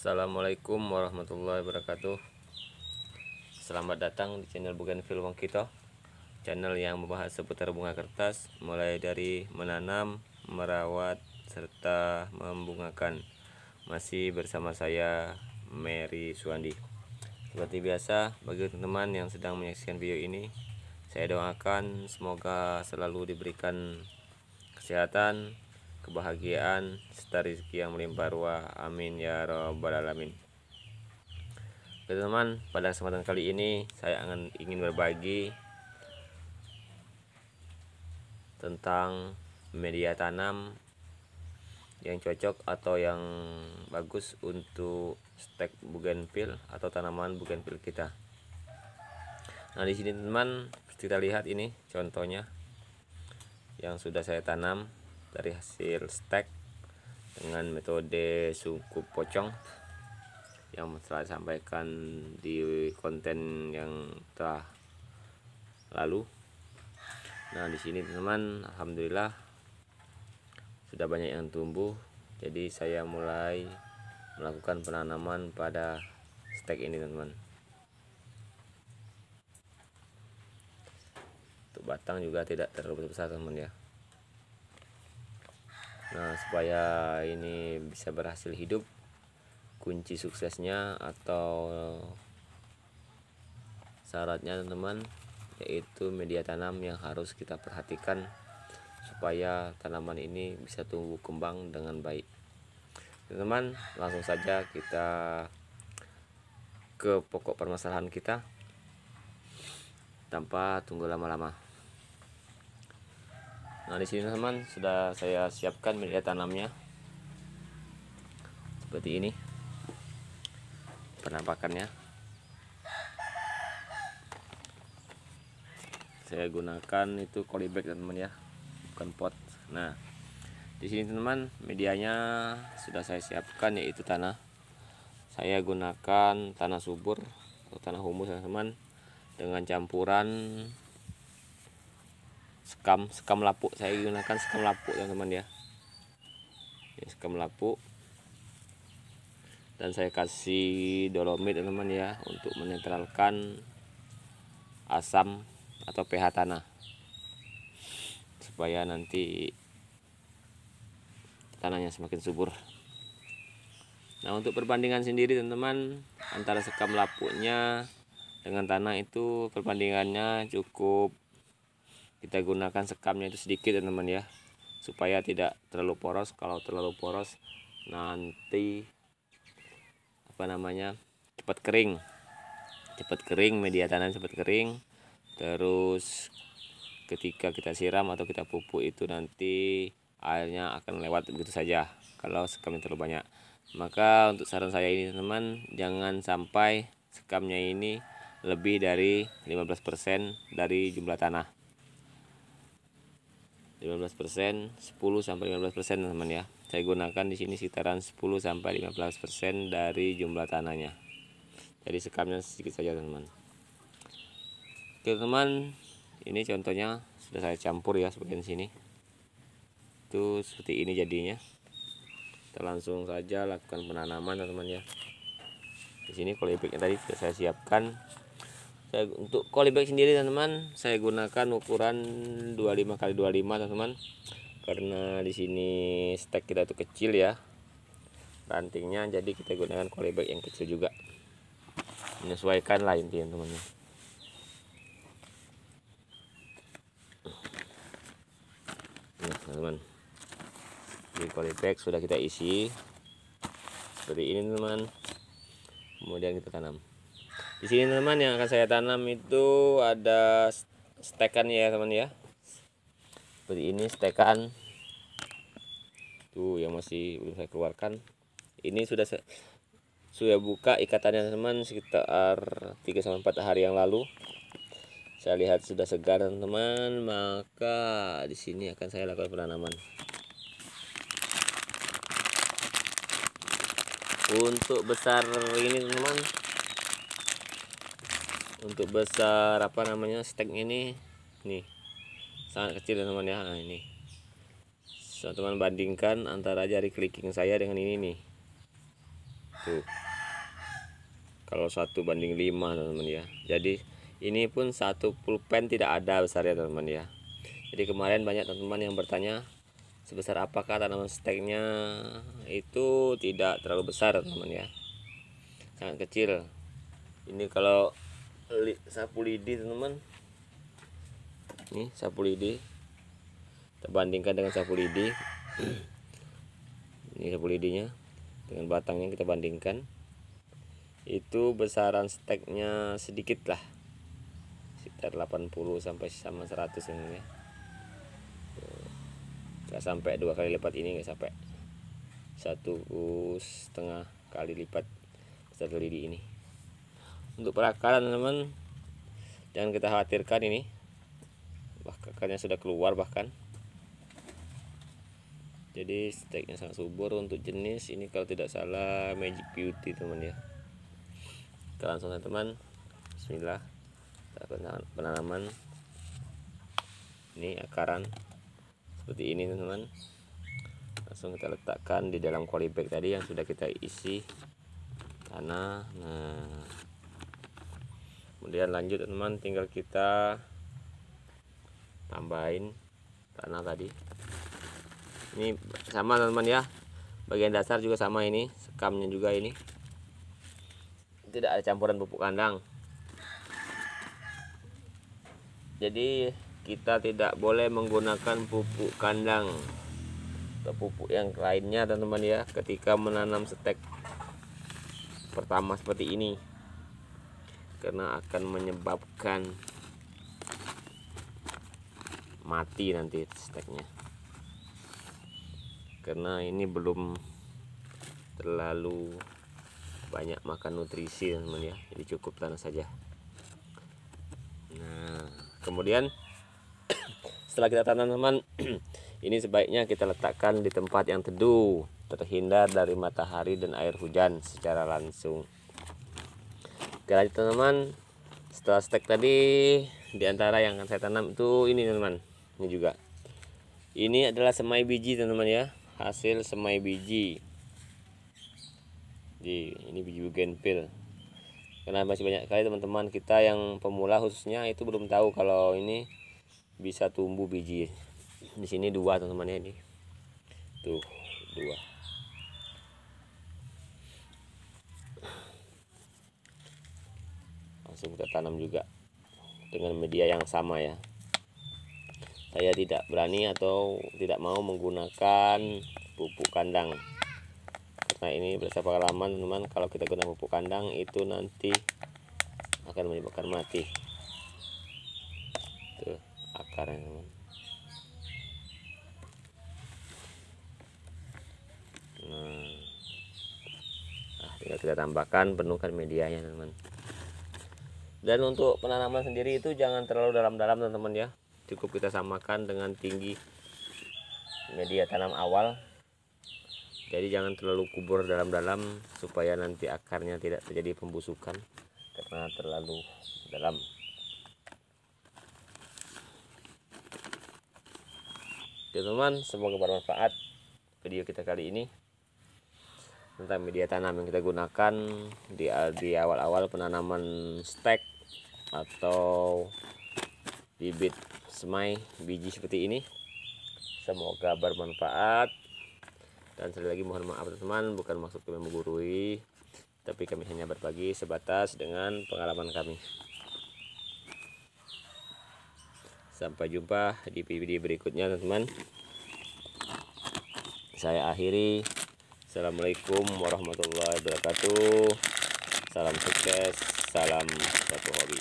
Assalamualaikum warahmatullahi wabarakatuh. Selamat datang di channel Bougainville Wongkito, channel yang membahas seputar bunga kertas, mulai dari menanam, merawat, serta membungakan. Masih bersama saya, Mary Suwandi. Seperti biasa, bagi teman-teman yang sedang menyaksikan video ini, saya doakan semoga selalu diberikan kesehatan, kebahagiaan, serta rezeki yang melimpah ruah. Amin ya robbal alamin. Teman-teman, pada kesempatan kali ini saya ingin berbagi tentang media tanam yang cocok atau yang bagus untuk stek bougainville atau tanaman bougainville kita. Nah, di sini teman-teman kita lihat ini contohnya yang sudah saya tanam dari hasil stek dengan metode sungkup pocong yang telah disampaikan di konten yang telah lalu. Nah, di sini teman-teman, alhamdulillah sudah banyak yang tumbuh. Jadi saya mulai melakukan penanaman pada stek ini teman-teman. Untuk batang juga tidak terlalu besar teman-teman ya. Nah, supaya ini bisa berhasil hidup, kunci suksesnya atau syaratnya teman-teman yaitu media tanam yang harus kita perhatikan supaya tanaman ini bisa tumbuh kembang dengan baik. Teman-teman, langsung saja kita ke pokok permasalahan kita tanpa tunggu lama-lama. Nah, di sini teman sudah saya siapkan media tanamnya seperti ini penampakannya. Saya gunakan itu polybag teman-teman ya, bukan pot. Nah, di sini teman medianya sudah saya siapkan yaitu tanah. Saya gunakan tanah subur atau tanah humus teman-teman dengan campuran sekam lapuk. Saya gunakan sekam lapuk teman-teman ya. Ini sekam lapuk. Dan saya kasih dolomit teman-teman ya untuk menetralkan asam atau pH tanah supaya nanti tanahnya semakin subur. Nah, untuk perbandingan sendiri teman-teman antara sekam lapuknya dengan tanah itu perbandingannya cukup kita gunakan sekamnya itu sedikit teman-teman ya, supaya tidak terlalu poros. Kalau terlalu poros nanti cepat kering, media tanam cepat kering. Terus ketika kita siram atau kita pupuk itu nanti airnya akan lewat begitu saja kalau sekamnya terlalu banyak. Maka untuk saran saya ini teman-teman, jangan sampai sekamnya ini lebih dari 15% dari jumlah tanah. 15%, 10 sampai 15% teman-teman ya. Saya gunakan di sini sekitaran 10 sampai 15% dari jumlah tanahnya. Jadi sekamnya sedikit saja teman-teman. Oke teman, ini contohnya sudah saya campur ya sebagian sini. Itu seperti ini jadinya. Kita langsung saja lakukan penanaman teman-teman ya. Di sini polybagnya tadi sudah saya siapkan. Untuk polybag sendiri teman-teman, saya gunakan ukuran 25 x 25 teman-teman. Karena di sini stek kita itu kecil ya rantingnya, jadi kita gunakan polybag yang kecil juga. Menyesuaikan lah intinya teman-teman. Nah teman-teman, di polybag sudah kita isi seperti ini teman-teman. Kemudian kita tanam. Di sini teman-teman yang akan saya tanam itu ada stekan ya teman ya. Seperti ini stekan. Tuh yang masih belum saya keluarkan. Ini sudah buka ikatannya teman sekitar 3-4 hari yang lalu. Saya lihat sudah segar teman-teman, maka di sini akan saya lakukan penanaman. Untuk besar ini teman-teman, untuk besar stek ini nih sangat kecil teman-teman ya. Nah, ini teman-teman bandingkan antara jari kelingking saya dengan ini nih. Tuh. Kalau 1:5 teman-teman ya. Jadi ini pun satu pulpen tidak ada besarnya teman-teman ya. Jadi kemarin banyak teman-teman yang bertanya sebesar apakah tanaman steknya. Itu tidak terlalu besar teman-teman ya, sangat kecil. Ini kalau sapu lidi teman-teman, ini sapu lidi, kita bandingkan dengan sapu lidi. Ini sapu lidinya dengan batangnya kita bandingkan, itu besaran steknya sedikit lah, sekitar 80 sampai sama 100 ini ya. Nggak sampai 2 kali lipat ini, nggak sampai 1,5 kali lipat satu lidi ini. Untuk perakaran teman-teman, jangan kita khawatirkan ini, akarnya sudah keluar bahkan. Jadi steknya sangat subur. Untuk jenis ini kalau tidak salah Magic Beauty teman ya. Kita langsung teman, bismillah, penanaman. Ini akaran seperti ini teman-teman, langsung kita letakkan di dalam polybag tadi yang sudah kita isi tanah. Nah, kemudian lanjut teman, tinggal kita tambahin tanah tadi. Ini sama teman-teman ya, bagian dasar juga sama, ini sekamnya juga, ini tidak ada campuran pupuk kandang. Jadi kita tidak boleh menggunakan pupuk kandang atau pupuk yang lainnya teman-teman ya ketika menanam stek pertama seperti ini, karena akan menyebabkan mati nanti steknya, karena ini belum terlalu banyak makan nutrisi teman-teman ya, jadi cukup tanah saja. Nah, kemudian setelah kita tanam teman, ini sebaiknya kita letakkan di tempat yang teduh, terhindar dari matahari dan air hujan secara langsung. Oke, lanjut teman-teman. Setelah stek tadi, diantara yang akan saya tanam itu ini teman-teman, ini juga. Ini adalah semai biji teman-teman ya, hasil semai biji. Ini biji bougainville. Karena masih banyak sekali teman-teman kita yang pemula khususnya itu belum tahu kalau ini bisa tumbuh biji. Di sini 2 teman-teman ya, ini tuh 2. Langsung kita tanam juga dengan media yang sama ya. Saya tidak berani atau tidak mau menggunakan pupuk kandang, karena ini berdasarkan pengalaman teman-teman, kalau kita gunakan pupuk kandang itu nanti akan menyebabkan mati. Tuh akarnya teman. Nah, tinggal kita tambahkan, penuhkan medianya teman. Dan untuk penanaman sendiri itu jangan terlalu dalam-dalam teman-teman ya, cukup kita samakan dengan tinggi media tanam awal. Jadi jangan terlalu kubur dalam-dalam supaya nanti akarnya tidak terjadi pembusukan karena terlalu dalam. Teman-teman, semoga bermanfaat video kita kali ini tentang media tanam yang kita gunakan di awal-awal penanaman stek atau bibit semai biji seperti ini. Semoga bermanfaat. Dan sekali lagi mohon maaf teman-teman, bukan maksud kami menggurui, tapi kami hanya berbagi sebatas dengan pengalaman kami. Sampai jumpa di video berikutnya teman-teman. Saya akhiri. Assalamualaikum warahmatullahi wabarakatuh. Salam sukses, salam satu hobi.